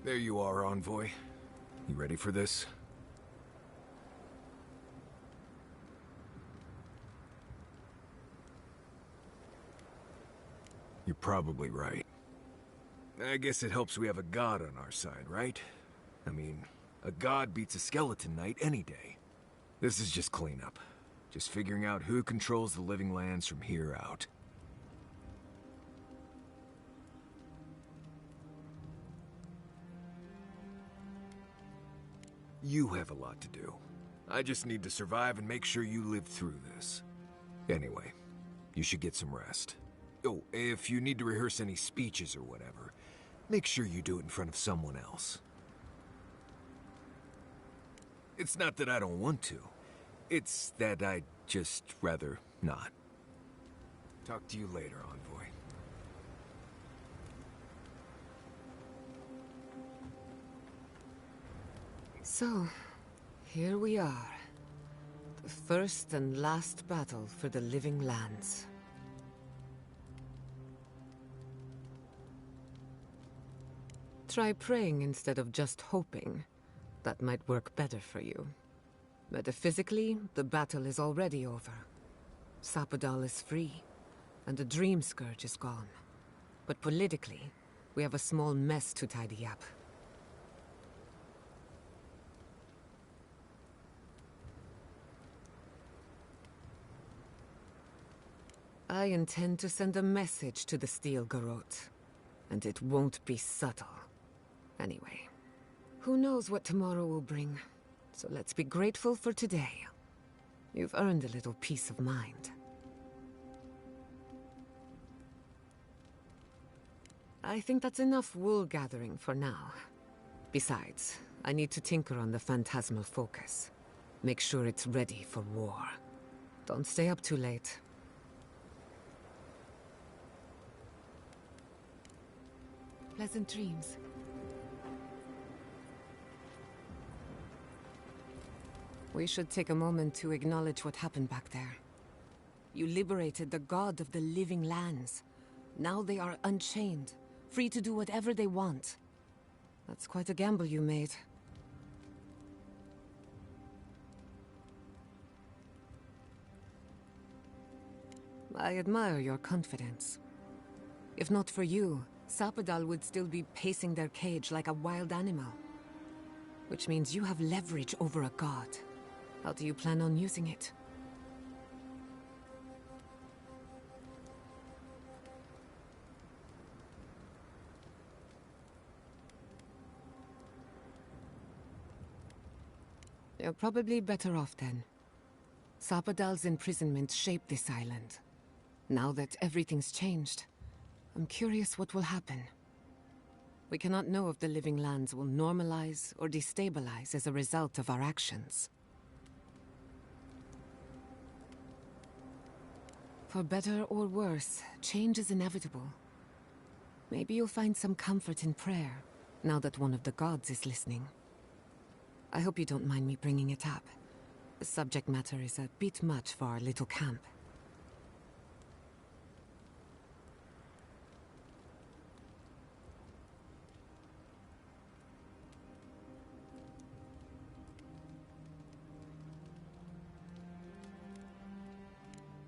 There you are, Envoy. You ready for this? You're probably right. I guess it helps we have a god on our side, right? I mean, a god beats a skeleton knight any day. This is just cleanup. Just figuring out who controls the living lands from here out. You have a lot to do. I just need to survive and make sure you live through this. Anyway, you should get some rest. Oh, if you need to rehearse any speeches or whatever, make sure you do it in front of someone else. It's not that I don't want to. It's that I'd just rather not. Talk to you later, Envoy. So, here we are. The first and last battle for the living lands. Try praying instead of just hoping. That might work better for you. Metaphysically, the battle is already over. Sapadal is free, and the Dream Scourge is gone. But politically, we have a small mess to tidy up. I intend to send a message to the Steel Garrote, and it won't be subtle. Anyway, who knows what tomorrow will bring, so let's be grateful for today. You've earned a little peace of mind. I think that's enough wool gathering for now. Besides, I need to tinker on the phantasmal focus. Make sure it's ready for war. Don't stay up too late. Pleasant dreams. We should take a moment to acknowledge what happened back there. You liberated the god of the living lands. Now they are unchained, free to do whatever they want. That's quite a gamble you made. I admire your confidence. If not for you, Sapadal would still be pacing their cage like a wild animal. Which means you have leverage over a god. How do you plan on using it? You're probably better off then. Sapadal's imprisonment shaped this island. Now that everything's changed, I'm curious what will happen. We cannot know if the living lands will normalize or destabilize as a result of our actions. For better or worse, change is inevitable. Maybe you'll find some comfort in prayer, now that one of the gods is listening. I hope you don't mind me bringing it up. The subject matter is a bit much for our little camp.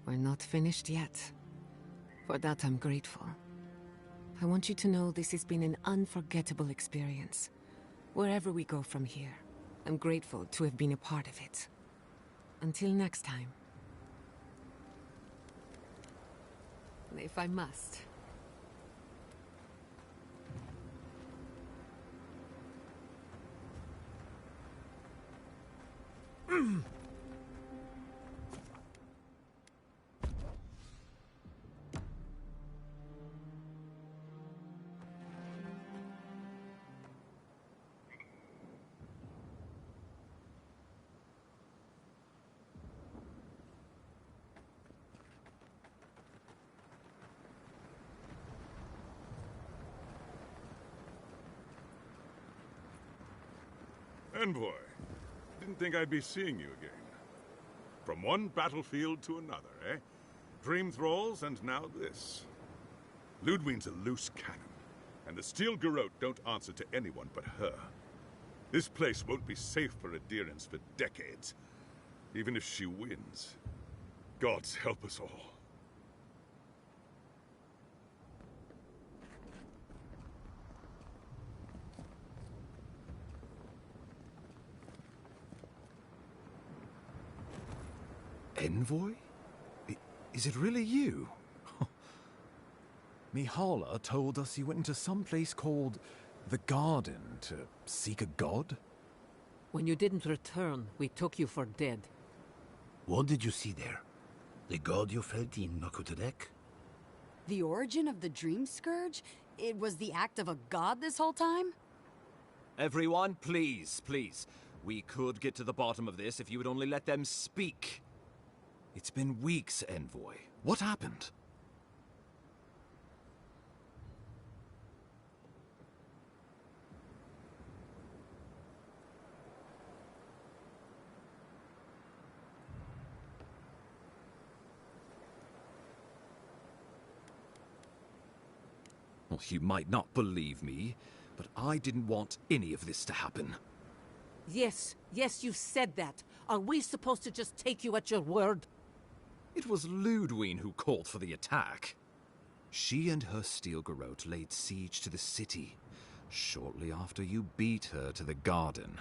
We're not finished yet. For that, I'm grateful. I want you to know this has been an unforgettable experience. Wherever we go from here, I'm grateful to have been a part of it. Until next time. If I must. Envoy, didn't think I'd be seeing you again. From one battlefield to another, eh? Dream thralls and now this. Ludwig's a loose cannon. And the Steel Garrote don't answer to anyone but her. This place won't be safe for adherents for decades. Even if she wins. Gods help us all. Envoy? Is it really you? Mihala told us you went into some place called the Garden to seek a god? When you didn't return, we took you for dead. What did you see there? The god you felt in Makutadek? The origin of the Dream Scourge? It was the act of a god this whole time? Everyone, please, please. We could get to the bottom of this if you would only let them speak. It's been weeks, Envoy. What happened? Well, you might not believe me, but I didn't want any of this to happen. Yes, you said that. Are we supposed to just take you at your word? It was Ludwine who called for the attack. She and her Steel Garrote laid siege to the city shortly after you beat her to the garden.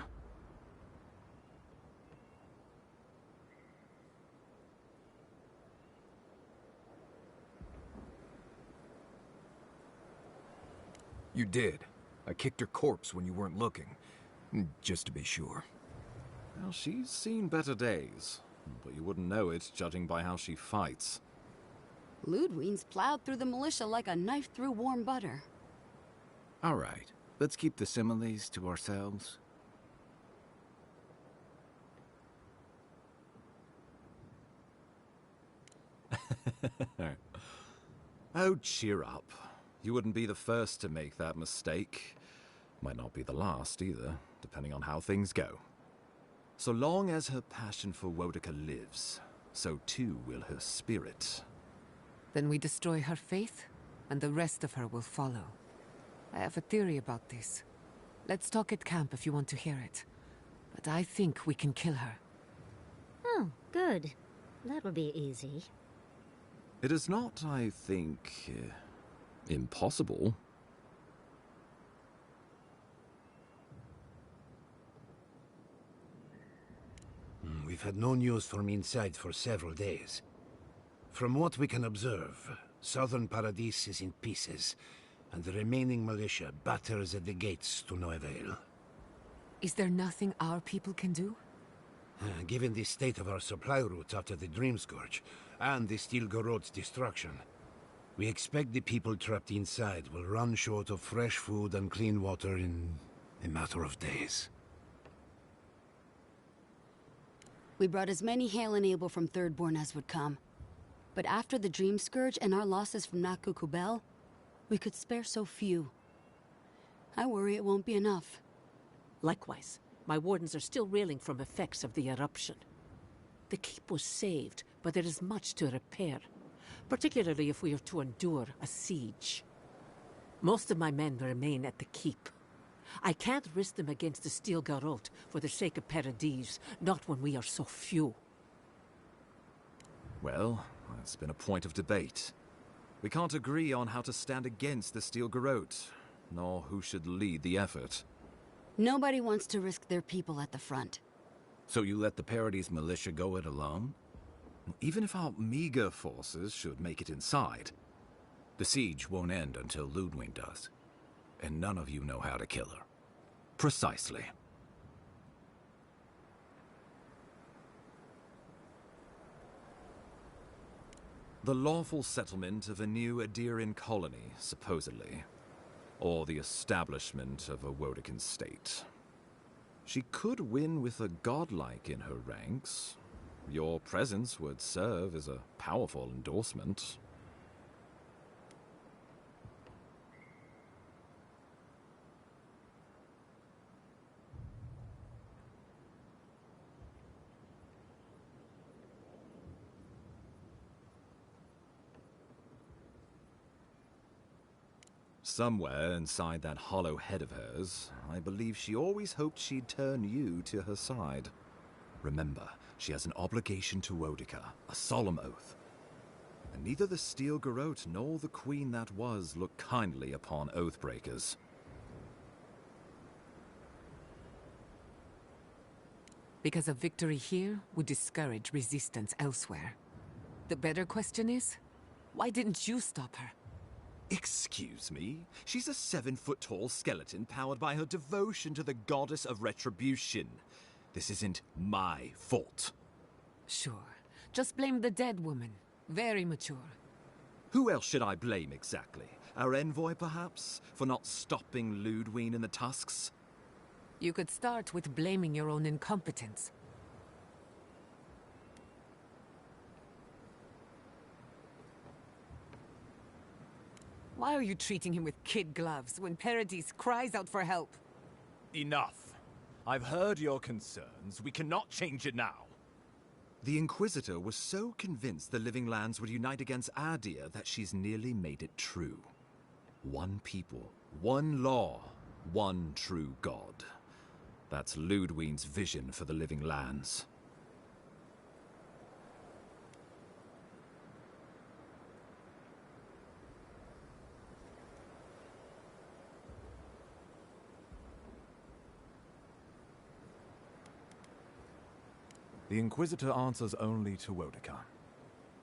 You did. I kicked her corpse when you weren't looking. Just to be sure. Well, she's seen better days, but you wouldn't know it judging by how she fights. Ludwine's plowed through the militia like a knife through warm butter. All right, let's keep the similes to ourselves. Oh, cheer up. You wouldn't be the first to make that mistake. Might not be the last either, depending on how things go. So long as her passion for Wodica lives, so too will her spirit. Then we destroy her faith, and the rest of her will follow. I have a theory about this. Let's talk at camp if you want to hear it. But I think we can kill her. Oh, good. That'll be easy. It is not, I think, impossible. We've had no news from inside for several days. From what we can observe, southern Paradis is in pieces, and the remaining militia batters at the gates to no avail. Is there nothing our people can do? Given the state of our supply routes after the Dream Scourge, and the Steel Garrote's destruction, we expect the people trapped inside will run short of fresh food and clean water in a matter of days. We brought as many Hail and Able from Thirdborn as would come. But after the Dream Scourge and our losses from Nakukubel, we could spare so few. I worry it won't be enough. Likewise, my wardens are still reeling from effects of the eruption. The keep was saved, but there is much to repair, particularly if we are to endure a siege. Most of my men remain at the keep. I can't risk them against the Steel Garrote for the sake of Paradis, not when we are so few. Well, that's been a point of debate. We can't agree on how to stand against the Steel Garrote, nor who should lead the effort. Nobody wants to risk their people at the front. So you let the Paradis militia go it alone? Even if our meager forces should make it inside, The siege won't end until Ludwine does. And none of you know how to kill her. precisely. The lawful settlement of a new Adirian colony, supposedly. Or the establishment of a Wodican state. She could win with a godlike in her ranks. Your presence would serve as a powerful endorsement. Somewhere inside that hollow head of hers, I believe she always hoped she'd turn you to her side. Remember, she has an obligation to Wodica, a solemn oath. And neither the Steel Garrote nor the queen that was look kindly upon oathbreakers. Because a victory here would discourage resistance elsewhere. The better question is, why didn't you stop her? Excuse me? She's a 7-foot-tall skeleton powered by her devotion to the goddess of retribution. This isn't my fault. Sure. Just blame the dead woman. Very mature. Who else should I blame exactly? Our envoy, perhaps? For not stopping Ludwine and the Tusks? You could start with blaming your own incompetence. Why are you treating him with kid gloves when Paradis cries out for help? Enough. I've heard your concerns. We cannot change it now. The Inquisitor was so convinced the Living Lands would unite against Adir that she's nearly made it true. One people, one law, one true God. That's Ludwine's vision for the Living Lands. The Inquisitor answers only to Wodica.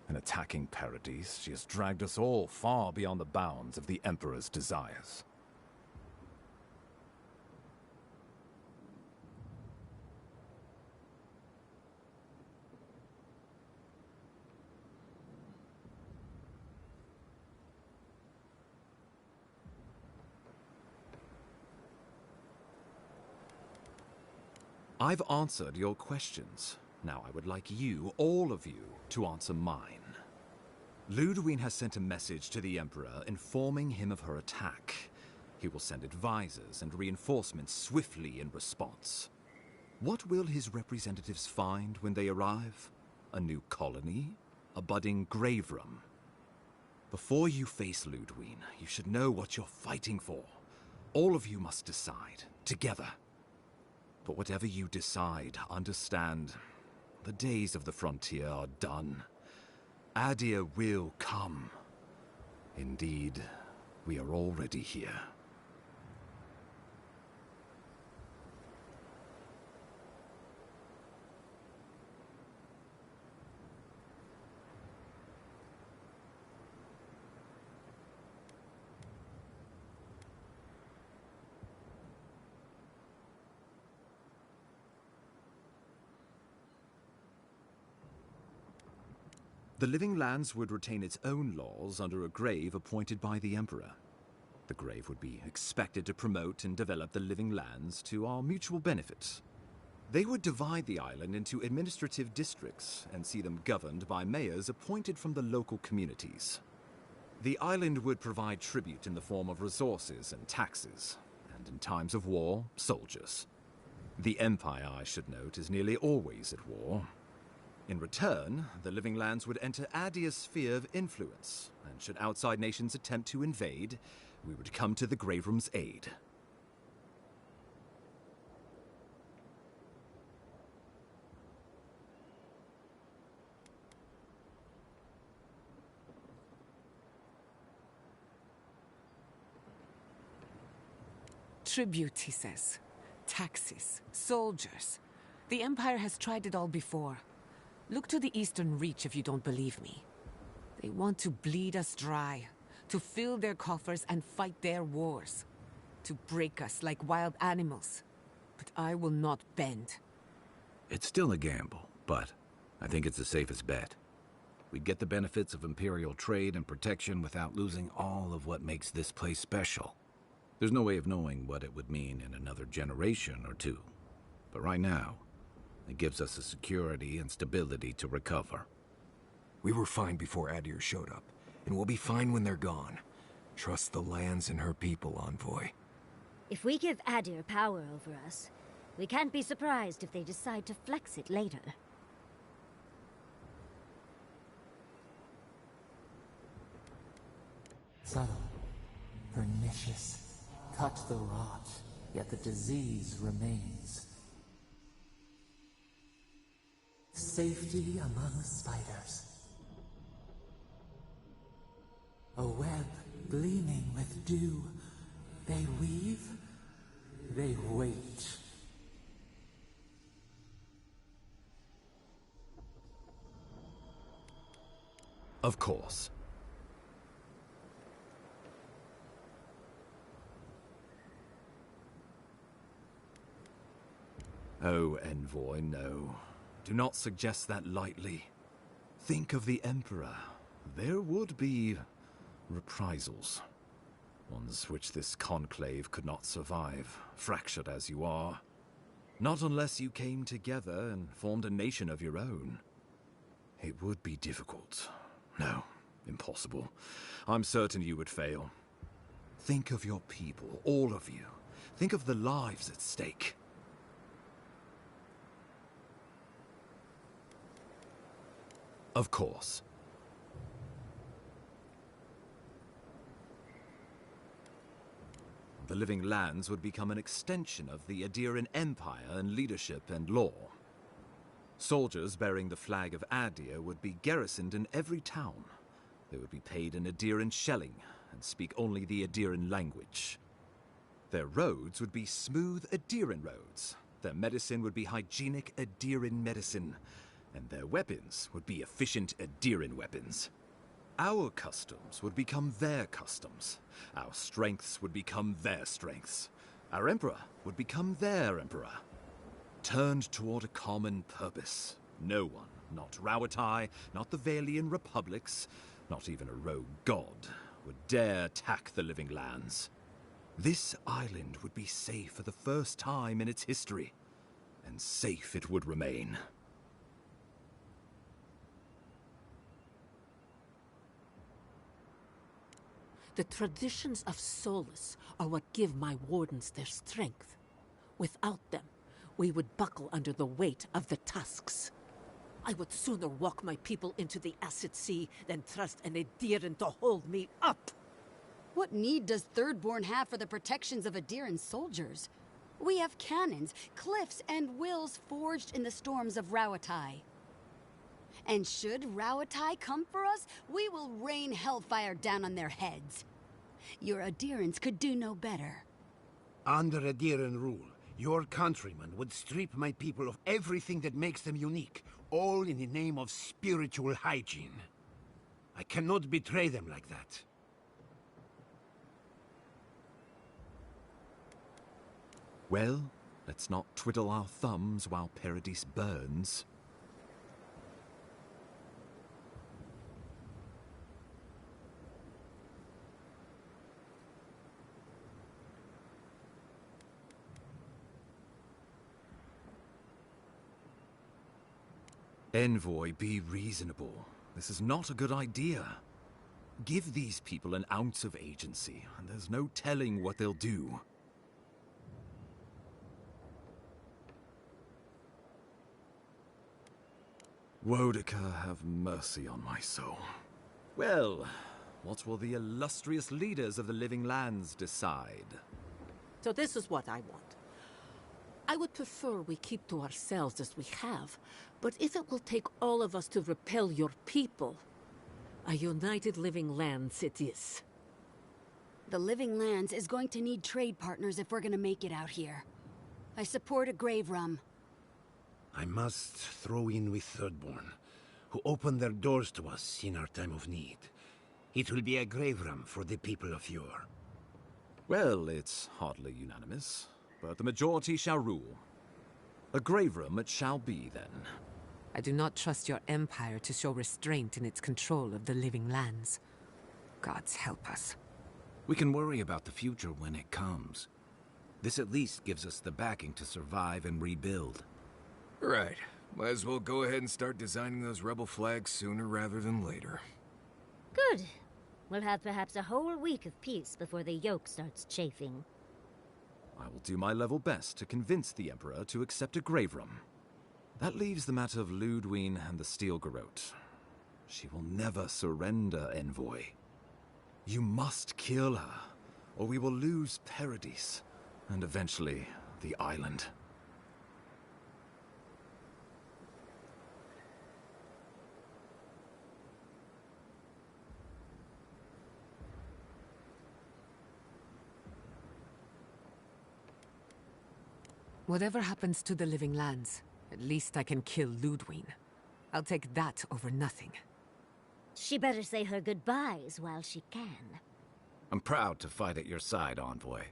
In attacking Paradis, she has dragged us all far beyond the bounds of the Emperor's desires. I've answered your questions. Now I would like you, all of you, to answer mine. Ludwine has sent a message to the Emperor informing him of her attack. He will send advisors and reinforcements swiftly in response. What will his representatives find when they arrive? A new colony? A budding grave room? Before you face Ludwine, you should know what you're fighting for. All of you must decide, together. But whatever you decide, understand, the days of the frontier are done. Adir will come. Indeed, we are already here. The Living Lands would retain its own laws under a grave appointed by the Emperor. The grave would be expected to promote and develop the Living Lands to our mutual benefit. They would divide the island into administrative districts and see them governed by mayors appointed from the local communities. The island would provide tribute in the form of resources and taxes, and in times of war, soldiers. The Empire, I should note, is nearly always at war. In return, the Living Lands would enter Adir's sphere of influence, and should outside nations attempt to invade, we would come to the Grave Room's aid. Tribute, he says. Taxes. Soldiers. The Empire has tried it all before. Look to the Eastern Reach if you don't believe me. They want to bleed us dry, to fill their coffers and fight their wars, to break us like wild animals. But I will not bend. It's still a gamble, but I think it's the safest bet. We'd get the benefits of Imperial trade and protection without losing all of what makes this place special. There's no way of knowing what it would mean in another generation or two. But right now, it gives us the security and stability to recover. We were fine before Adir showed up, and we'll be fine when they're gone. Trust the lands and her people, Envoy. If we give Adir power over us, we can't be surprised if they decide to flex it later. Subtle, pernicious. vicious. Cut the rot, yet the disease remains. Safety among spiders. A web gleaming with dew. They weave, they wait. Of course. Oh, Envoy, no. Do not suggest that lightly. Think of the Emperor. There would be reprisals. Ones which this conclave could not survive, fractured as you are. Not unless you came together and formed a nation of your own. It would be difficult. No, impossible. I'm certain you would fail. Think of your people, all of you. Think of the lives at stake. Of course. The Living Lands would become an extension of the Adiran Empire in leadership and law. Soldiers bearing the flag of Adir would be garrisoned in every town. They would be paid in Adiran shelling and speak only the Adiran language. Their roads would be smooth Adiran roads. Their medicine would be hygienic Adiran medicine. And their weapons would be efficient Adiran weapons. Our customs would become their customs. Our strengths would become their strengths. Our emperor would become their emperor. Turned toward a common purpose. No one, not Rauatai, not the Valian republics, not even a rogue god, would dare attack the Living Lands. This island would be safe for the first time in its history, and safe it would remain. The traditions of Solus are what give my wardens their strength. Without them, we would buckle under the weight of the tusks. I would sooner walk my people into the acid sea than trust an Adiran to hold me up. What need does Thirdborn have for the protections of Adiran soldiers? We have cannons, cliffs, and wills forged in the storms of Rauatai. And should Rauatai come for us, we will rain hellfire down on their heads. Your Adirans could do no better. Under Adiran rule, your countrymen would strip my people of everything that makes them unique, all in the name of spiritual hygiene. I cannot betray them like that. Well, let's not twiddle our thumbs while Paradis burns. Envoy, be reasonable. This is not a good idea. Give these people an ounce of agency, and there's no telling what they'll do. Wodaka, have mercy on my soul. Well, what will the illustrious leaders of the Living Lands decide? So this is what I want. I would prefer we keep to ourselves as we have, but if it will take all of us to repel your people, a united Living Lands it is. The Living Lands is going to need trade partners if we're gonna make it out here. I support a grave rum. I must throw in with Thirdborn, who opened their doors to us in our time of need. It will be a grave rum for the people of Yor. Well, it's hardly unanimous, but the majority shall rule. A grave room it shall be, then. I do not trust your empire to show restraint in its control of the Living Lands. Gods help us. We can worry about the future when it comes. This at least gives us the backing to survive and rebuild. Right. Might as well go ahead and start designing those rebel flags sooner rather than later. Good. We'll have perhaps a whole week of peace before the yoke starts chafing. I will do my level best to convince the Emperor to accept a grave room. That leaves the matter of Ludwine and the Steel Garrote. She will never surrender, Envoy. You must kill her, or we will lose Paradis, and eventually the island. Whatever happens to the living lands, at least I can kill Ludwig. I'll take that over nothing. She better say her goodbyes while she can. I'm proud to fight at your side, Envoy.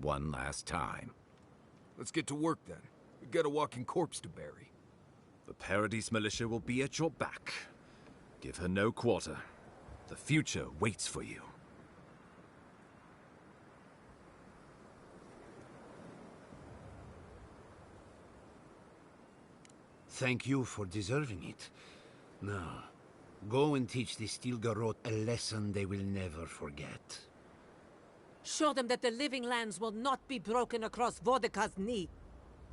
One last time. Let's get to work then. We've got a walking corpse to bury. The Paradis militia will be at your back. Give her no quarter. The future waits for you. Thank you for deserving it. Now, go and teach the Stilgarot a lesson they will never forget. Show them that the living lands will not be broken across Vodka's knee.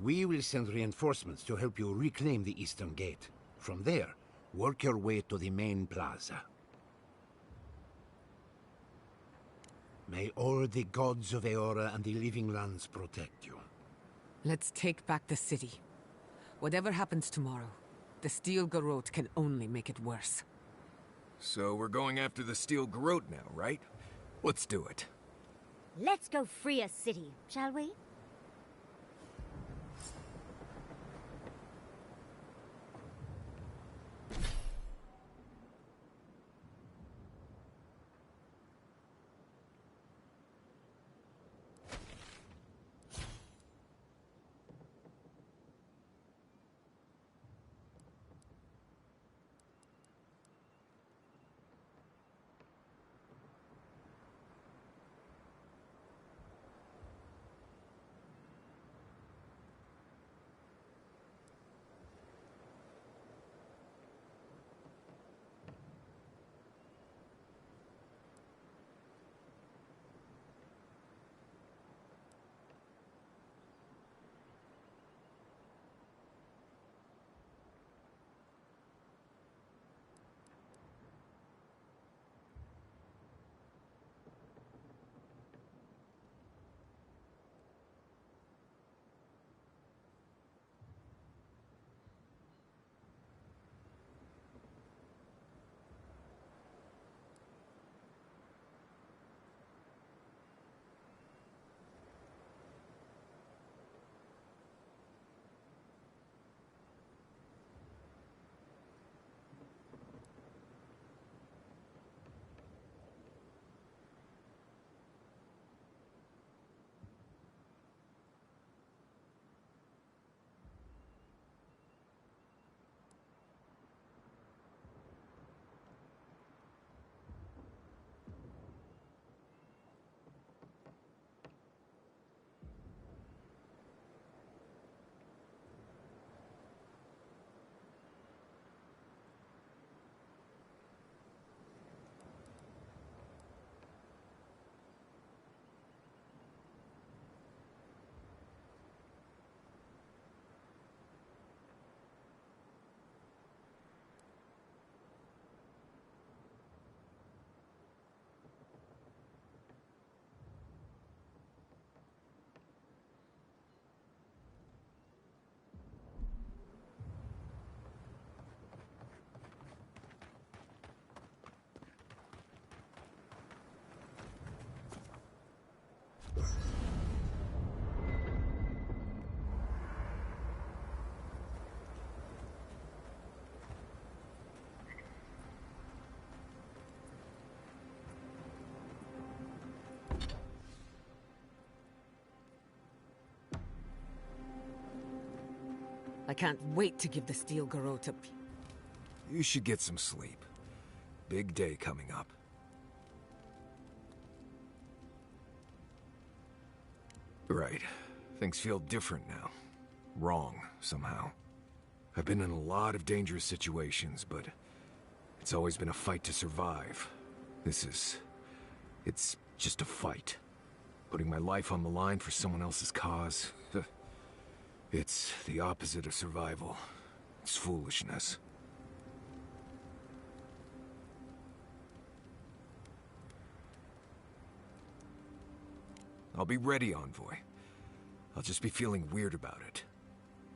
We will send reinforcements to help you reclaim the Eastern Gate. From there, work your way to the main plaza. May all the gods of Eora and the living lands protect you. Let's take back the city. Whatever happens tomorrow, the Steel Garrote can only make it worse. So we're going after the Steel Garrote now, right? Let's do it. Let's go free a city, shall we? I can't wait to give the Steel Garrote a... You should get some sleep. Big day coming up. Right. Things feel different now. Wrong, somehow. I've been in a lot of dangerous situations, but it's always been a fight to survive. It's just a fight. Putting my life on the line for someone else's cause. It's the opposite of survival. It's foolishness. I'll be ready, Envoy. I'll just be feeling weird about it.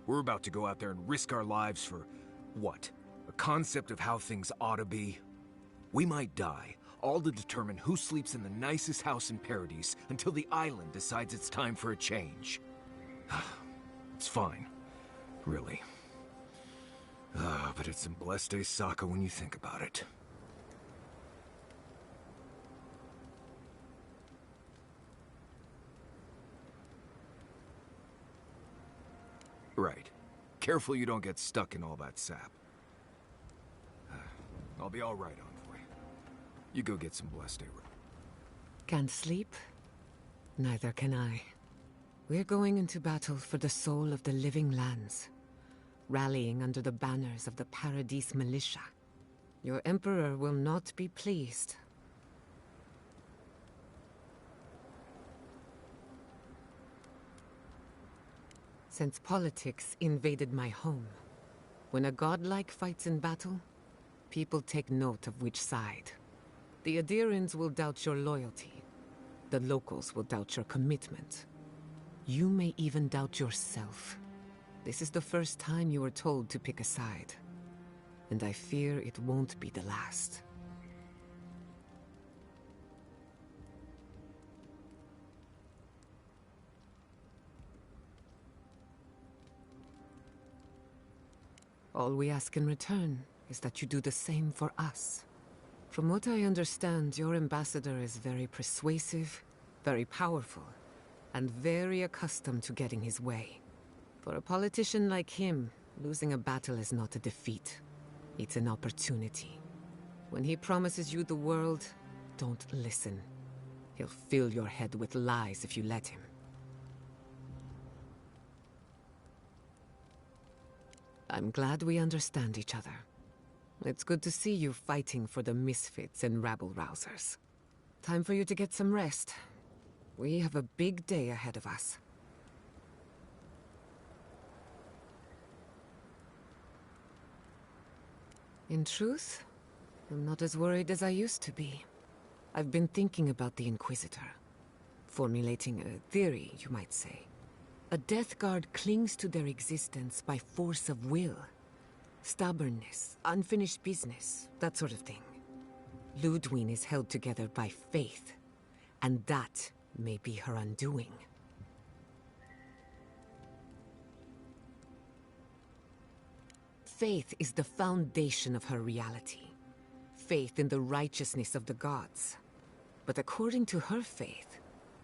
We're about to go out there and risk our lives for, what? A concept of how things ought to be? We might die, all to determine who sleeps in the nicest house in Paradise until the island decides it's time for a change. It's fine. Really. But it's some blessed day Sokka when you think about it. Right. Careful you don't get stuck in all that sap. I'll be all right, Envoy. You go get some blessed day. Can't sleep? Neither can I. We're going into battle for the soul of the living lands, rallying under the banners of the Paradise militia. Your Emperor will not be pleased. Since politics invaded my home, when a godlike fights in battle, people take note of which side. The Adirans will doubt your loyalty. The locals will doubt your commitment. You may even doubt yourself. This is the first time you were told to pick a side, and I fear it won't be the last. All we ask in return is that you do the same for us. From what I understand, your ambassador is very persuasive, very powerful, and very accustomed to getting his way. For a politician like him, losing a battle is not a defeat. It's an opportunity. When he promises you the world, don't listen. He'll fill your head with lies if you let him. I'm glad we understand each other. It's good to see you fighting for the misfits and rabble-rousers. Time for you to get some rest. We have a big day ahead of us. In truth, I'm not as worried as I used to be. I've been thinking about the Inquisitor. Formulating a theory, you might say. A Death Guard clings to their existence by force of will. Stubbornness, unfinished business, that sort of thing. Ludwig is held together by faith, and that may be her undoing. Faith is the foundation of her reality. Faith in the righteousness of the gods. But according to her faith,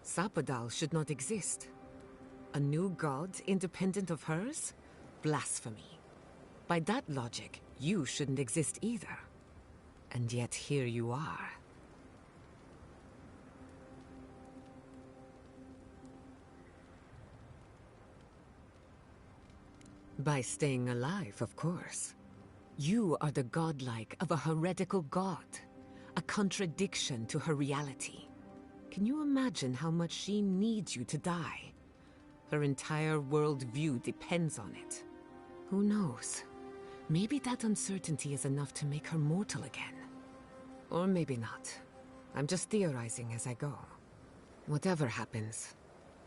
Sapadal should not exist. A new god independent of hers? Blasphemy. By that logic, you shouldn't exist either. And yet here you are. By staying alive, of course. You are the godlike of a heretical god. A contradiction to her reality. Can you imagine how much she needs you to die? Her entire worldview depends on it. Who knows? Maybe that uncertainty is enough to make her mortal again. Or maybe not. I'm just theorizing as I go. Whatever happens,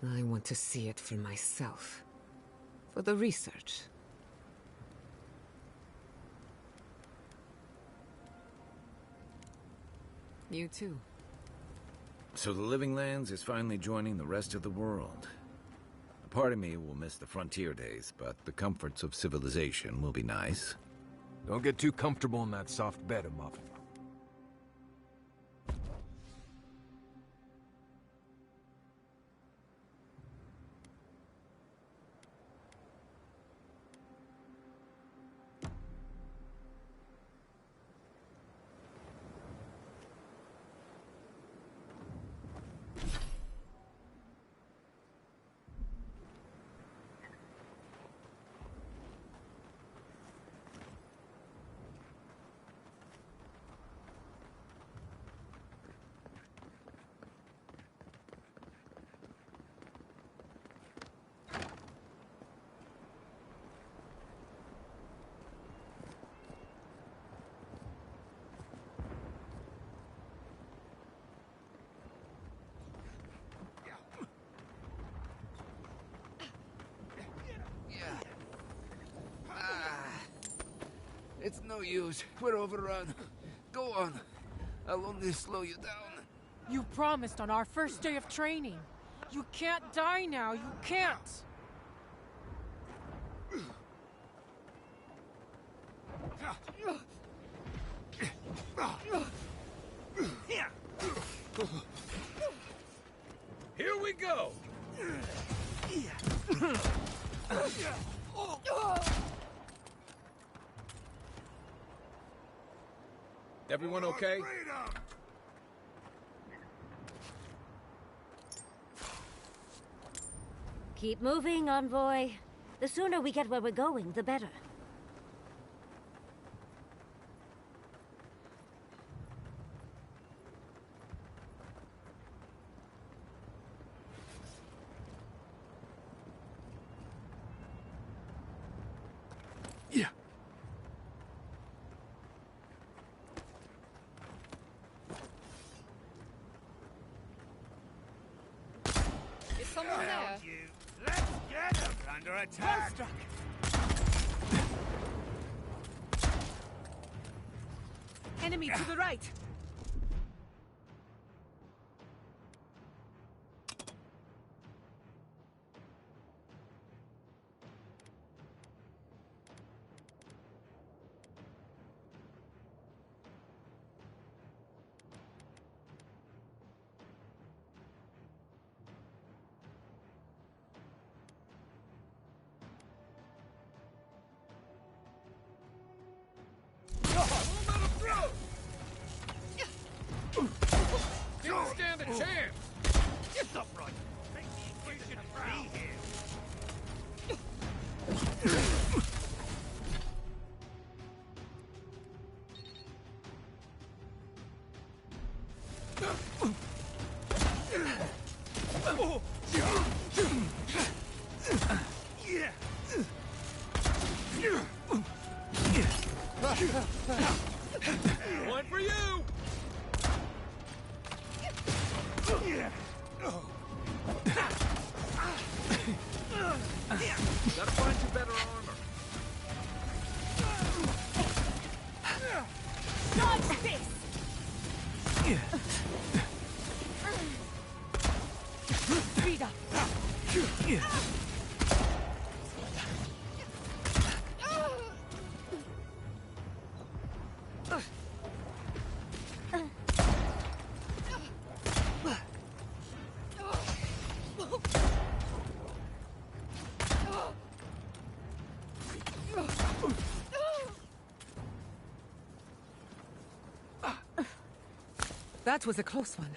I want to see it for myself. For the research. You too. So the Living Lands is finally joining the rest of the world. A part of me will miss the frontier days, but the comforts of civilization will be nice. Don't get too comfortable in that soft bed, Muff. No use. We're overrun. Go on. I'll only slow you down. You promised on our first day of training. You can't die now. You can't. Here we go! Everyone okay? Keep moving, Envoy. The sooner we get where we're going, the better. Yeah. Is someone there? Let's get him! Under attack! Enemy to the right. Didn't stand a chance! Get up right! We shouldn't be here! One for you! Gotta find you better armor. Dodge this! Speed up. That was a close one.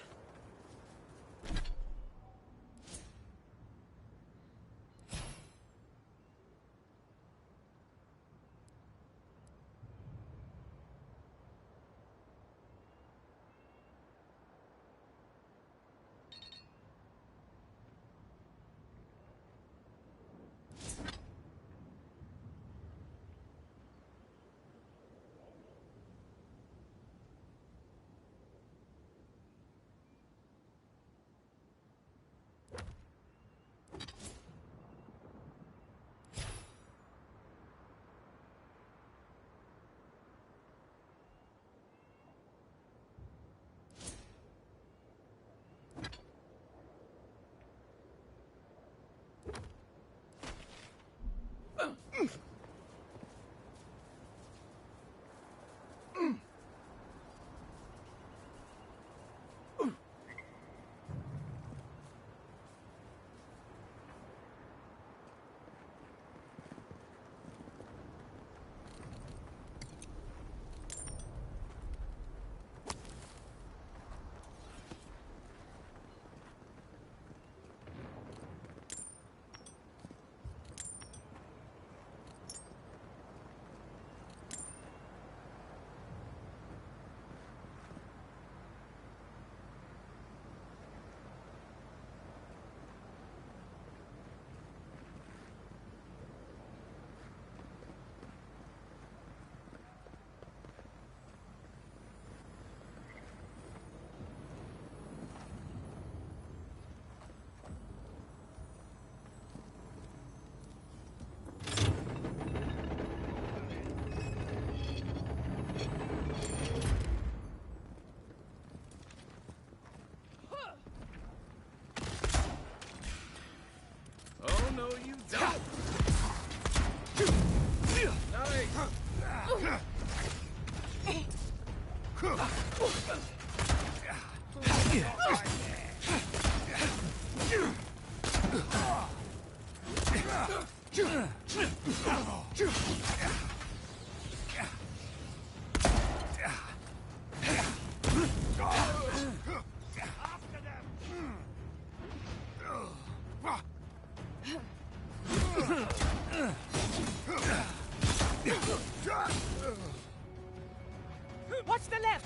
Watch the left!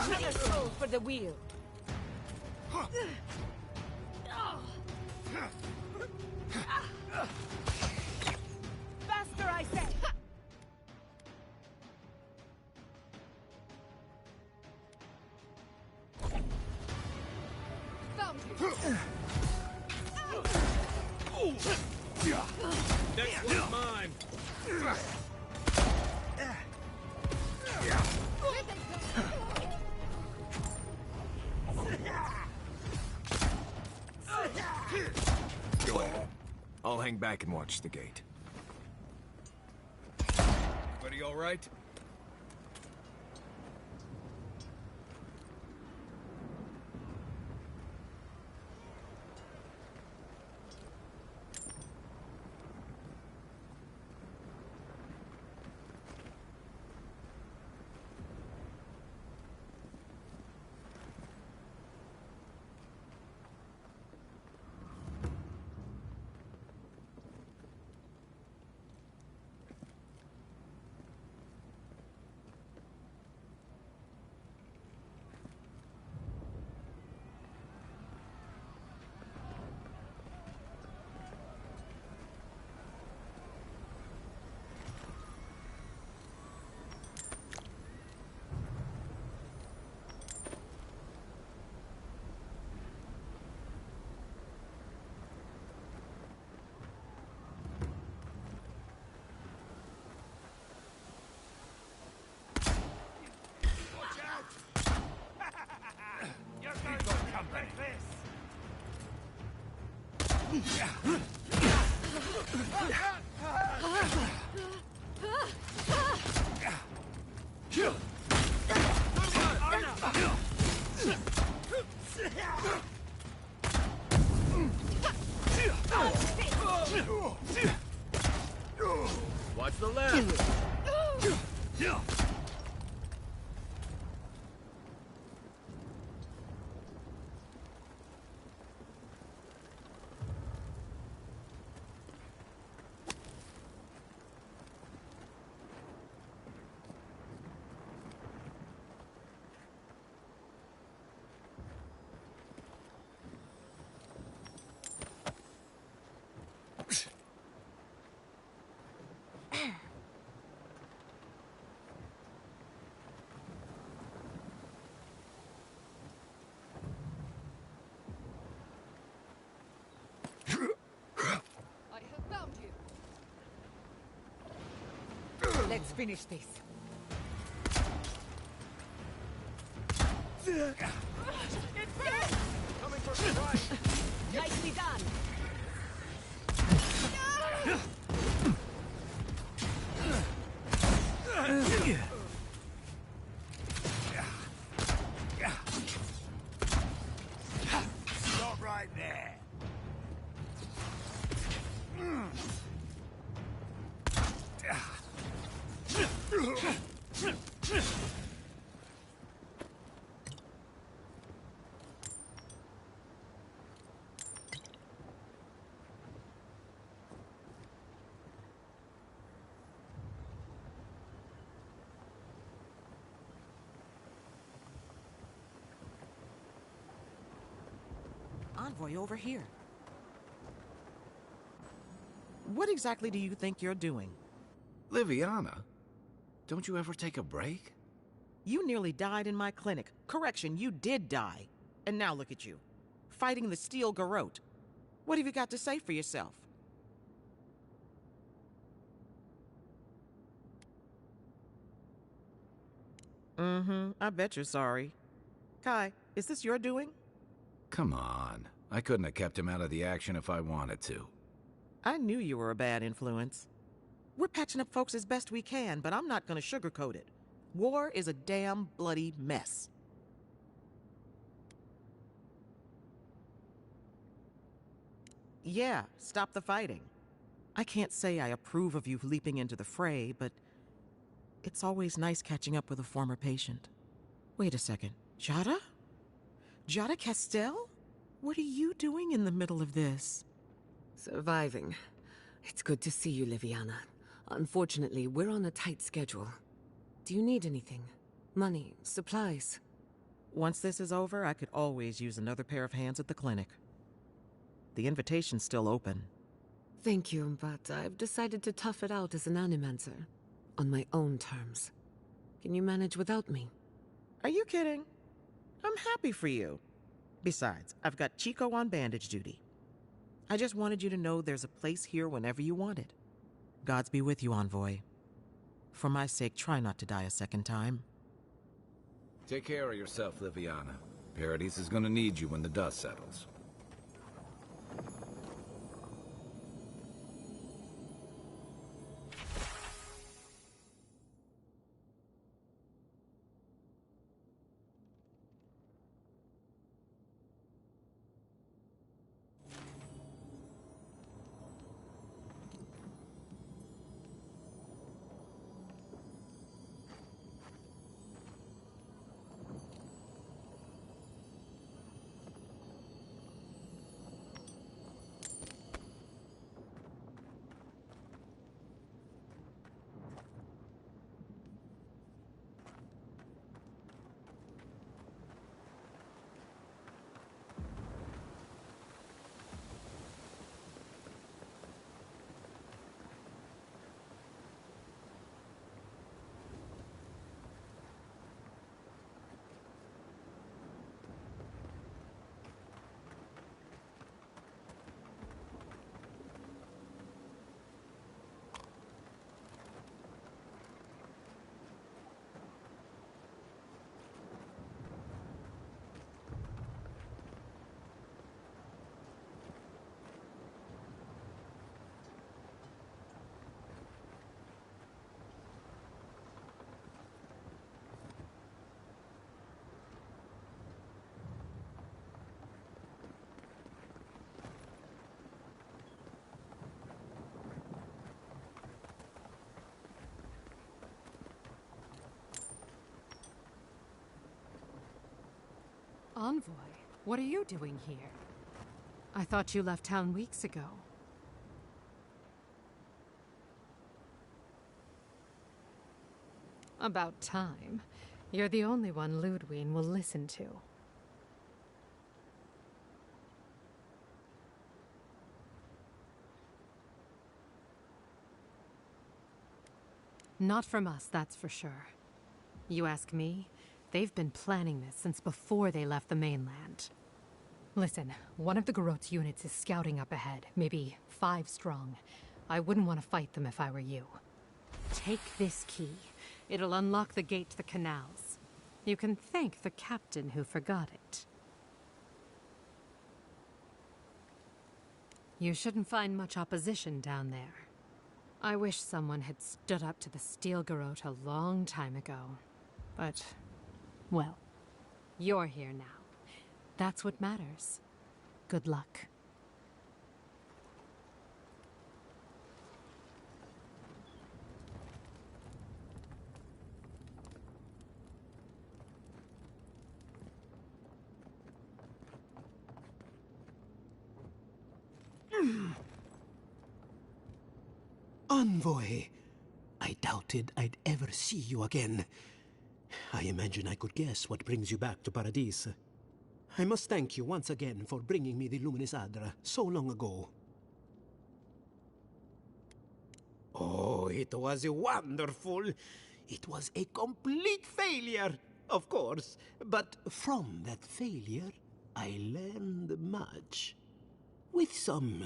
Another soul for the wheel. Faster, I said! Next one's mine. Go ahead. I'll hang back and watch the gate. Everybody all right? Watch the left! Let's finish this. Coming for surprise! Nicely done. Stop right there. Envoy over here. What exactly do you think you're doing? Liviana, don't you ever take a break? You nearly died in my clinic. Correction, you did die. And now look at you, fighting the Steel Garrote. What have you got to say for yourself? I bet you're sorry. Kai, Is this your doing? Come on. I couldn't have kept him out of the action if I wanted to. I knew you were a bad influence. We're patching up folks as best we can, but I'm not gonna sugarcoat it. War is a damn bloody mess. Yeah, stop the fighting. I can't say I approve of you leaping into the fray, but it's always nice catching up with a former patient. Wait a second. Jada? Jada Castell? What are you doing in the middle of this? Surviving. It's good to see you, Liviana. Unfortunately, we're on a tight schedule. Do you need anything? Money? Supplies? Once this is over, I could always use another pair of hands at the clinic. The invitation's still open. Thank you, but I've decided to tough it out as an animancer. On my own terms. Can you manage without me? Are you kidding? I'm happy for you. Besides, I've got Chico on bandage duty. I just wanted you to know there's a place here whenever you want it. Gods be with you, Envoy. For my sake, try not to die a second time. Take care of yourself, Liviana. Paradise is gonna need you when the dust settles. Envoy, what are you doing here? I thought you left town weeks ago. About time. You're the only one Ludwig will listen to. Not from us, that's for sure. You ask me? They've been planning this since before they left the mainland. Listen, one of the Garot's units is scouting up ahead, maybe 5 strong. I wouldn't want to fight them if I were you. Take this key. It'll unlock the gate to the canals. You can thank the captain who forgot it. You shouldn't find much opposition down there. I wish someone had stood up to the Steel Garot a long time ago. But well, you're here now. That's what matters. Good luck. Envoy! I doubted I'd ever see you again. I imagine I could guess what brings you back to Paradise. I must thank you once again for bringing me the Luminis Adra so long ago. Oh, it was wonderful. It was a complete failure, of course. But from that failure, I learned much. With some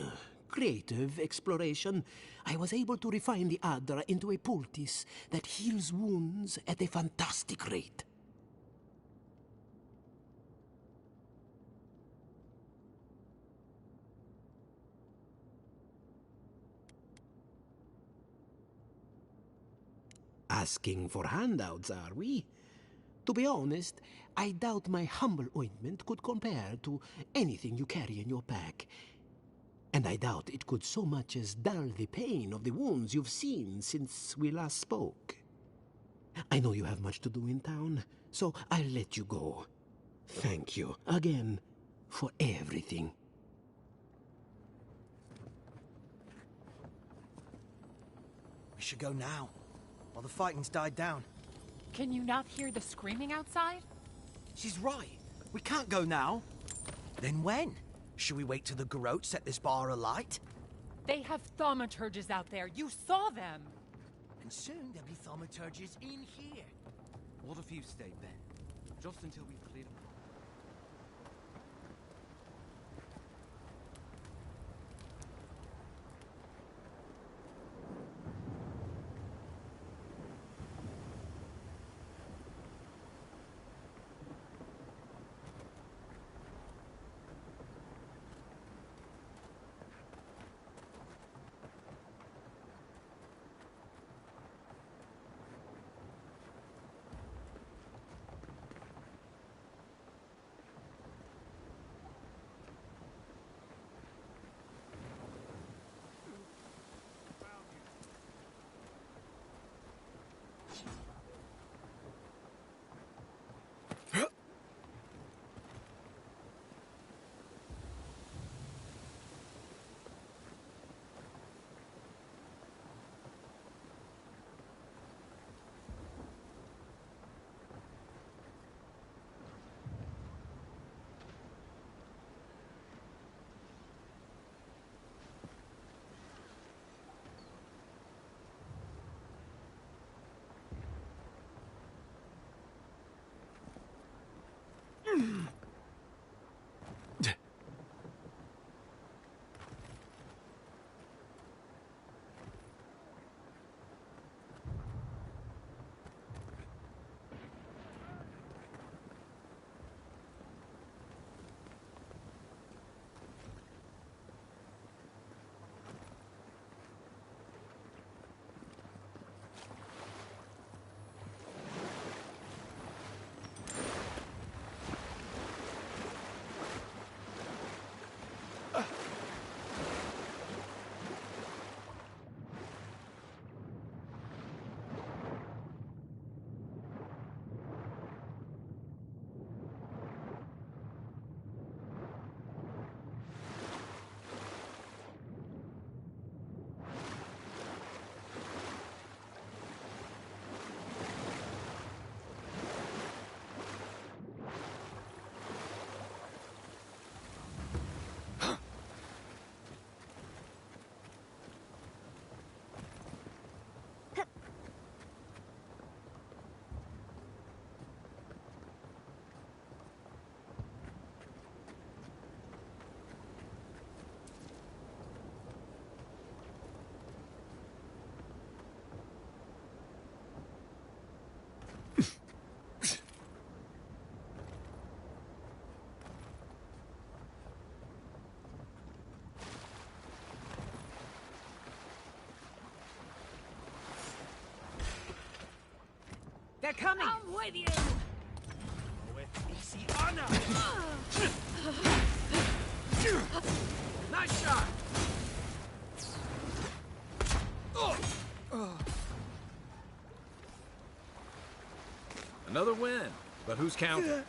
creative exploration, I was able to refine the Adra into a poultice that heals wounds at a fantastic rate. Asking for handouts, are we? To be honest, I doubt my humble ointment could compare to anything you carry in your pack. And I doubt it could so much as dull the pain of the wounds you've seen since we last spoke. I know you have much to do in town, so I'll let you go. Thank you again for everything. We should go now, while the fighting's died down. Can you not hear the screaming outside? She's right. We can't go now. Then when? Should we wait till the Garrote set this bar alight? They have thaumaturges out there. You saw them. And soon there'll be thaumaturges in here. What if you stayed then? Just until we've cleared them. They're coming! I'm with you! Easy honor! Nice shot! Another win, but who's counting?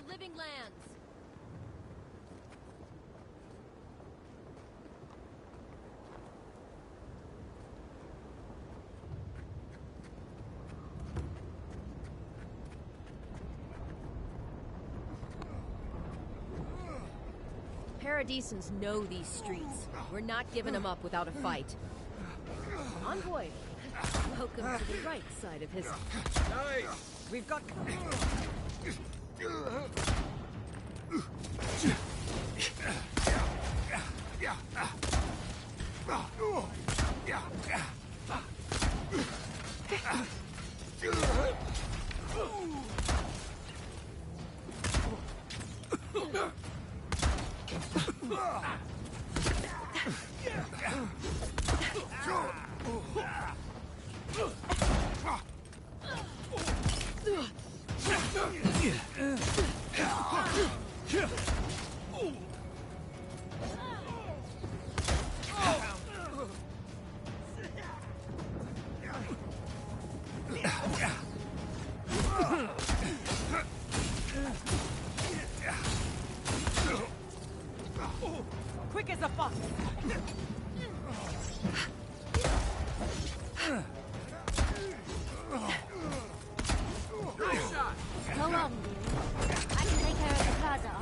living lands. Paradisans know these streets. We're not giving them up without a fight. Envoy, welcome to the right side of history. Nice! We've got... Quick as a fox. Nice shot. Go on, dear. I can take care of the plaza.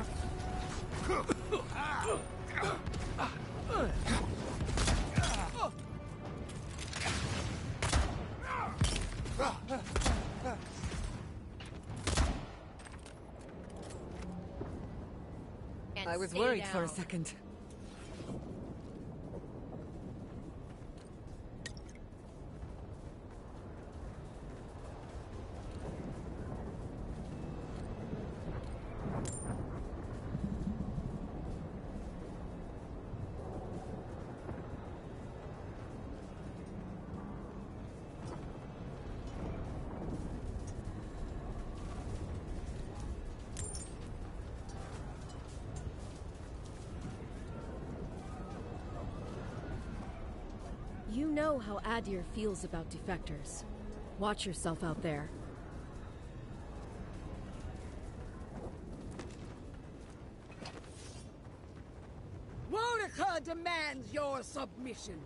I was worried for a second. You know how Adir feels about defectors. Watch yourself out there. Wonica demands your submission.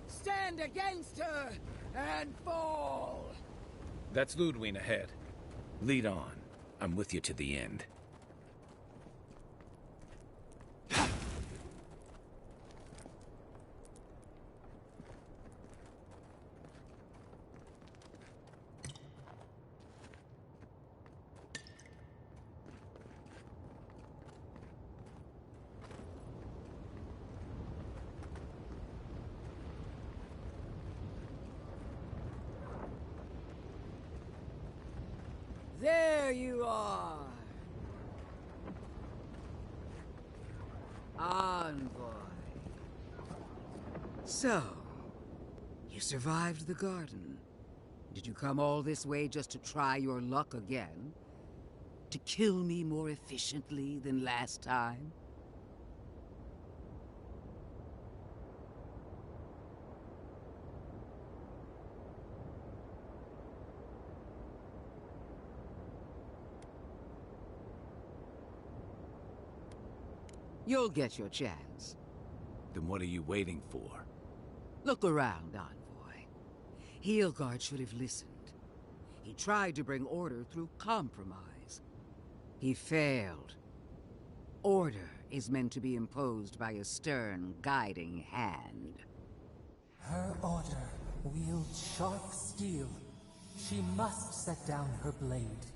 Stand against her and fall. That's Ludwig ahead. Lead on. I'm with you to the end. There you are. Envoy. So, you survived the garden. Did you come all this way just to try your luck again? To kill me more efficiently than last time? You'll get your chance. Then what are you waiting for? Look around, Envoy. Heelguard should have listened. He tried to bring order through compromise. He failed. Order is meant to be imposed by a stern, guiding hand. Her order wields sharp steel. She must set down her blade.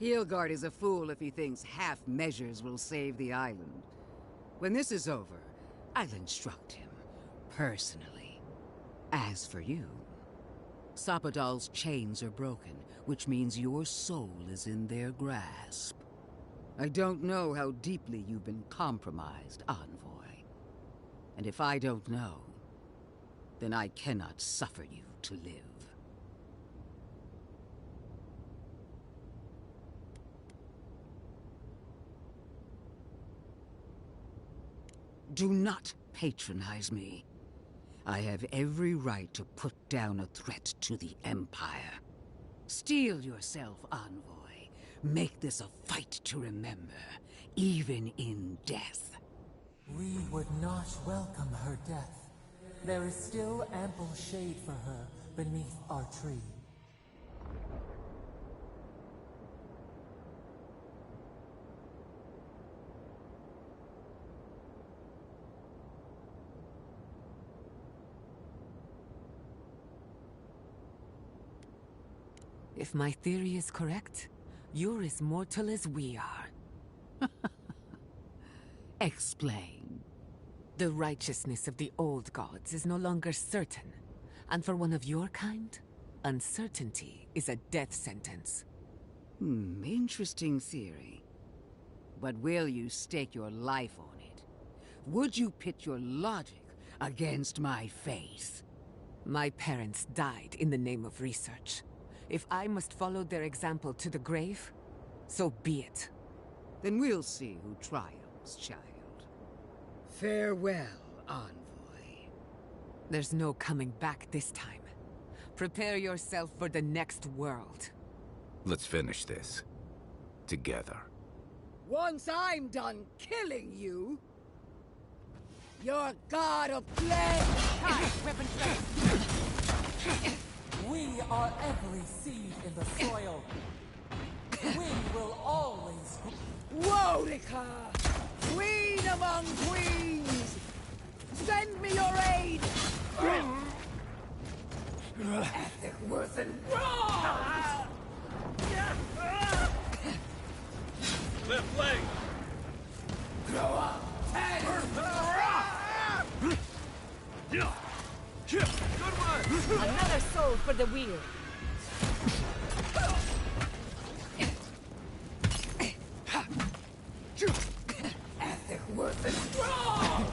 Heelguard is a fool if he thinks half measures will save the island. When this is over, I'll instruct him, personally. As for you, Sapadal's chains are broken, which means your soul is in their grasp. I don't know how deeply you've been compromised, Envoy. And if I don't know, then I cannot suffer you to live. Do not patronize me. I have every right to put down a threat to the Empire. Steel yourself, Envoy. Make this a fight to remember, even in death. We would not welcome her death. There is still ample shade for her beneath our tree. If my theory is correct, you're as mortal as we are. Explain. The righteousness of the old gods is no longer certain. And for one of your kind, uncertainty is a death sentence. Interesting theory. But will you stake your life on it? Would you pit your logic against my faith? My parents died in the name of research. If I must follow their example to the grave, so be it. Then we'll see who triumphs, child. Farewell, Envoy. There's no coming back this time. Prepare yourself for the next world. Let's finish this. Together. Once I'm done killing you, your god of flame! Weapon We are every seed in the soil. We will always... Wodica! Queen among queens! Send me your aid! Ethic worth and wrong! Left leg! Grow up! Good one! Another soul for the wheel. Ethic worth and strong!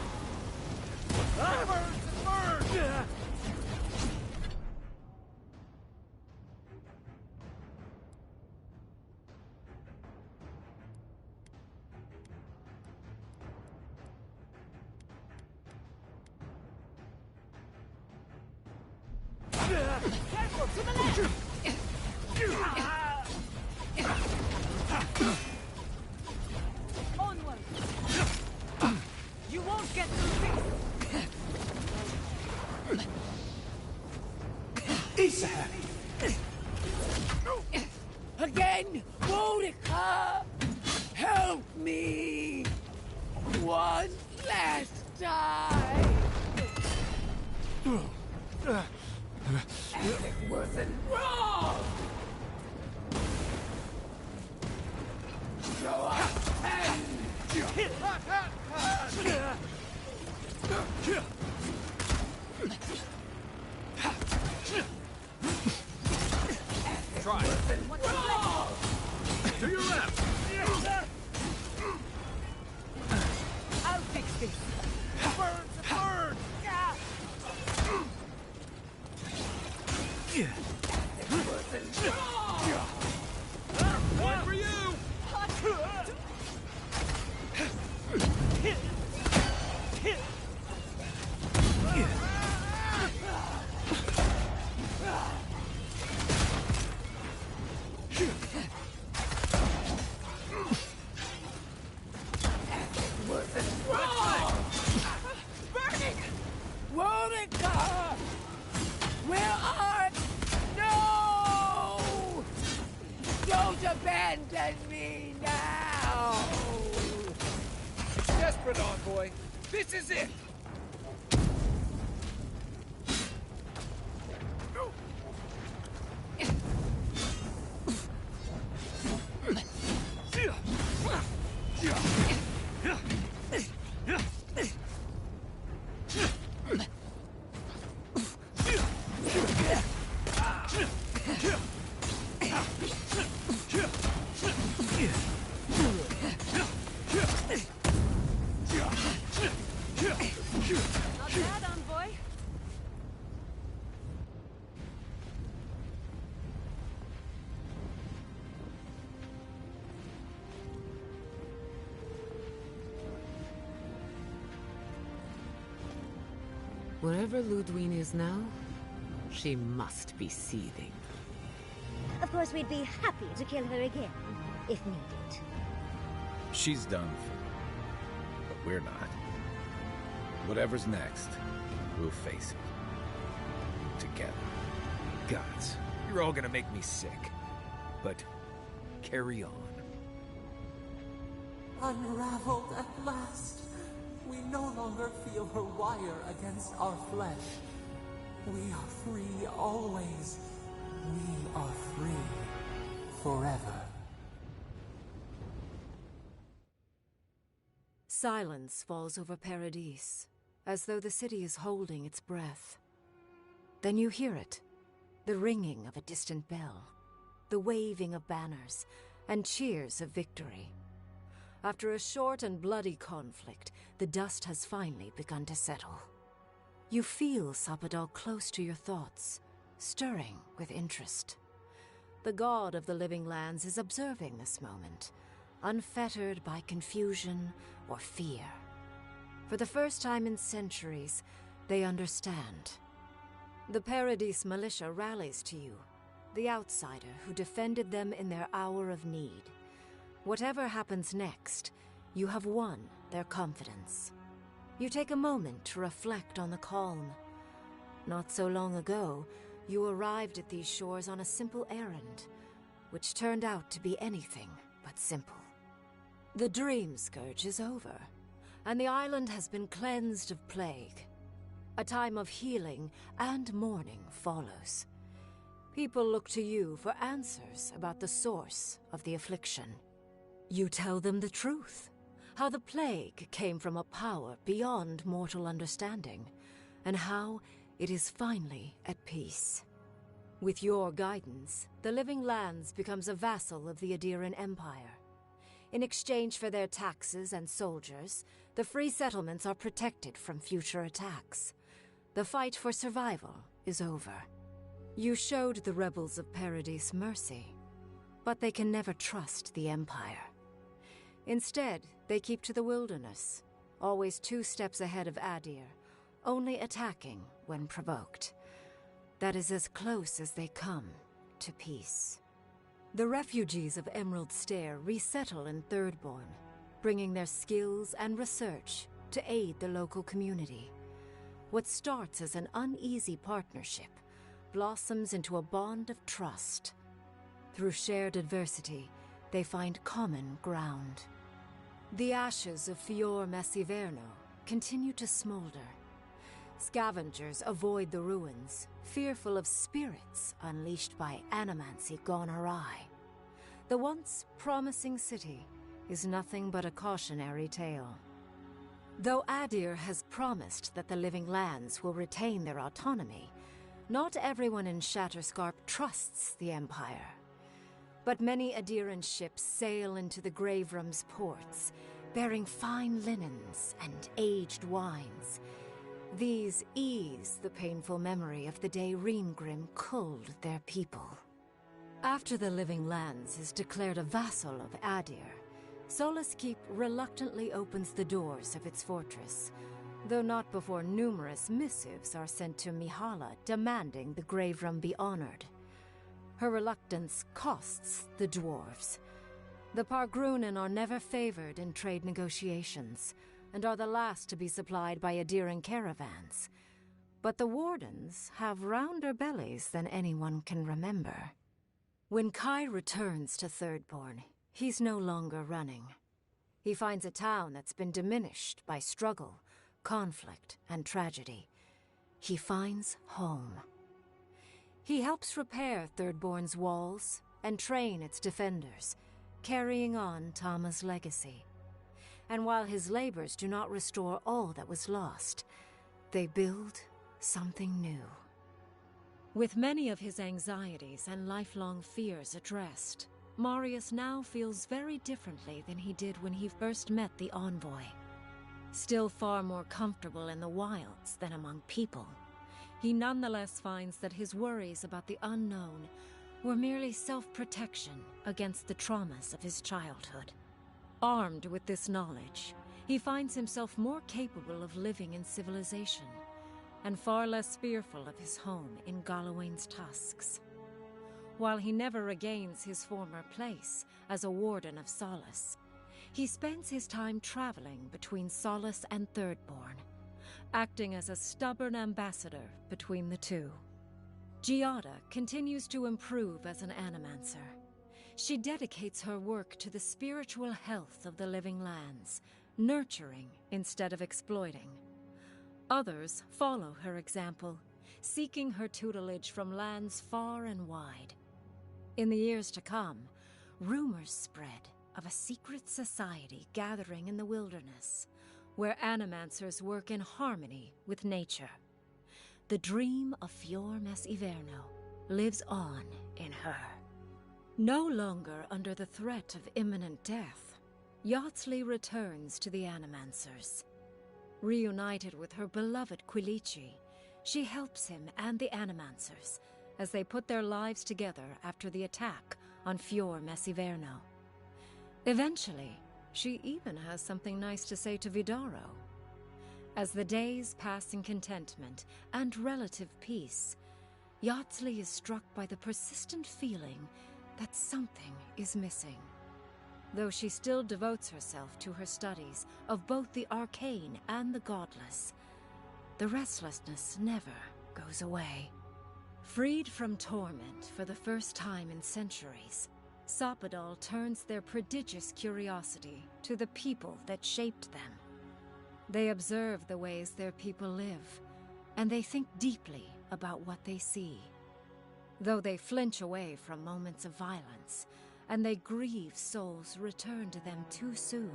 Careful, to the left! Onward! You won't get through this! Again! Wodica! Help me! One last time! Ethic worth and wrong! Go up and... Try. To your left! I'll fix this! Burn! One for you! Burning! Wodica! Where art? No! Don't abandon me now! Desperate, Envoy. This is it! Yeah. Wherever Ludwine is now, she must be seething. Of course, we'd be happy to kill her again, if needed. She's done for, but we're not. Whatever's next, we'll face it. Together. Gods, you're all gonna make me sick. But carry on. Unraveled at last. We no longer feel her wire against our flesh. We are free always. We are free forever. Silence falls over Paradise, as though the city is holding its breath. Then you hear it, the ringing of a distant bell, the waving of banners, and cheers of victory. After a short and bloody conflict, the dust has finally begun to settle. You feel Sapadal close to your thoughts, stirring with interest. The god of the living lands is observing this moment, unfettered by confusion or fear. For the first time in centuries, they understand. The Paradise militia rallies to you, the outsider who defended them in their hour of need. Whatever happens next, you have won their confidence. You take a moment to reflect on the calm. Not so long ago, you arrived at these shores on a simple errand, which turned out to be anything but simple. The Dream Scourge is over, and the island has been cleansed of plague. A time of healing and mourning follows. People look to you for answers about the source of the affliction. You tell them the truth, how the plague came from a power beyond mortal understanding, and how it is finally at peace. With your guidance, the Living Lands becomes a vassal of the Adiran Empire. In exchange for their taxes and soldiers, the free settlements are protected from future attacks. The fight for survival is over. You showed the rebels of Paradise mercy, but they can never trust the Empire. Instead, they keep to the wilderness, always 2 steps ahead of Adir, only attacking when provoked. That is as close as they come to peace. The refugees of Emerald Stair resettle in Thirdborn, bringing their skills and research to aid the local community. What starts as an uneasy partnership blossoms into a bond of trust. Through shared adversity, they find common ground. The ashes of Fior Messiverno continue to smolder. Scavengers avoid the ruins, fearful of spirits unleashed by animancy gone awry. The once promising city is nothing but a cautionary tale. Though Adir has promised that the Living Lands will retain their autonomy, not everyone in Shatterscarp trusts the Empire. But many Adiran ships sail into the Grave Room's ports, bearing fine linens and aged wines. These ease the painful memory of the day Reengrim culled their people. After the Living Lands is declared a vassal of Adir, Solace Keep reluctantly opens the doors of its fortress, though not before numerous missives are sent to Mihala demanding the Grave Room be honored. Her reluctance costs the dwarves. The Pargrunen are never favored in trade negotiations, and are the last to be supplied by Adiran caravans. But the Wardens have rounder bellies than anyone can remember. When Kai returns to Thirdborn, he's no longer running. He finds a town that's been diminished by struggle, conflict, and tragedy. He finds home. He helps repair Thirdborn's walls and train its defenders, carrying on Tama's legacy. And while his labors do not restore all that was lost, they build something new. With many of his anxieties and lifelong fears addressed, Marius now feels very differently than he did when he first met the envoy. Still far more comfortable in the wilds than among people, he nonetheless finds that his worries about the unknown were merely self-protection against the traumas of his childhood. Armed with this knowledge, he finds himself more capable of living in civilization, and far less fearful of his home in Galawain's tusks. While he never regains his former place as a Warden of Solace, he spends his time traveling between Solace and Thirdborn, acting as a stubborn ambassador between the two. Giada continues to improve as an animancer. She dedicates her work to the spiritual health of the living lands, nurturing instead of exploiting. Others follow her example, seeking her tutelage from lands far and wide. In the years to come, rumors spread of a secret society gathering in the wilderness, where animancers work in harmony with nature. The dream of Fior Mes Iverno lives on in her. No longer under the threat of imminent death, Yardsley returns to the Animancers. Reunited with her beloved Quilici, she helps him and the Animancers as they put their lives together after the attack on Fior Mes Iverno. Eventually, she even has something nice to say to Vidaro. As the days pass in contentment and relative peace, Yardsley is struck by the persistent feeling that something is missing. Though she still devotes herself to her studies of both the arcane and the godless, the restlessness never goes away. Freed from torment for the first time in centuries, Sapadal turns their prodigious curiosity to the people that shaped them. They observe the ways their people live, and they think deeply about what they see. Though they flinch away from moments of violence, and they grieve souls returned to them too soon,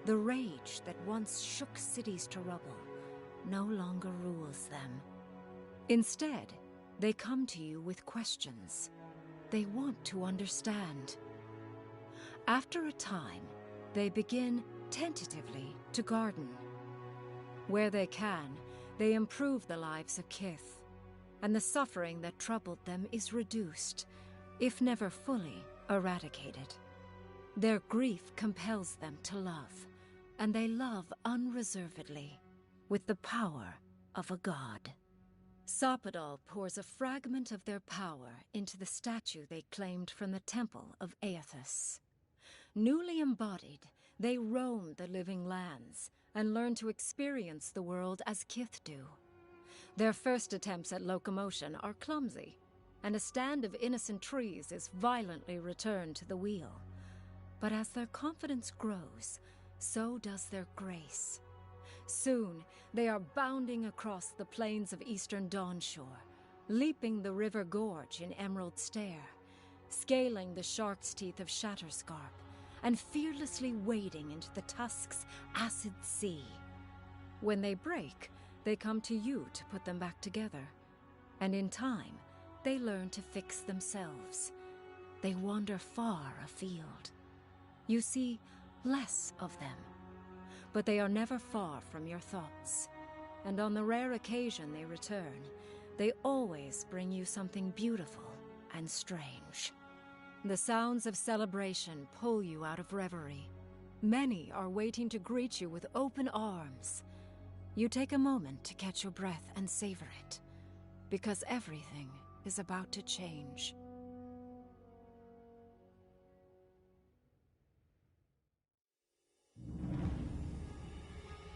the rage that once shook cities to rubble no longer rules them. Instead, they come to you with questions. They want to understand. After a time, they begin tentatively to garden. Where they can, they improve the lives of Kith, and the suffering that troubled them is reduced, if never fully eradicated. Their grief compels them to love, and they love unreservedly, with the power of a god. Sapadal pours a fragment of their power into the statue they claimed from the temple of Aethys. Newly embodied, they roam the living lands and learn to experience the world as Kith do. Their first attempts at locomotion are clumsy, and a stand of innocent trees is violently returned to the wheel. But as their confidence grows, so does their grace. Soon, they are bounding across the plains of eastern Dawnshore, leaping the river gorge in Emerald Stair, scaling the shark's teeth of Shatterscarp, and fearlessly wading into the Tusk's acid sea. When they break, they come to you to put them back together, and in time, they learn to fix themselves. They wander far afield. You see less of them, but they are never far from your thoughts, and on the rare occasion they return, they always bring you something beautiful and strange. The sounds of celebration pull you out of reverie. Many are waiting to greet you with open arms. You take a moment to catch your breath and savor it, because everything is about to change.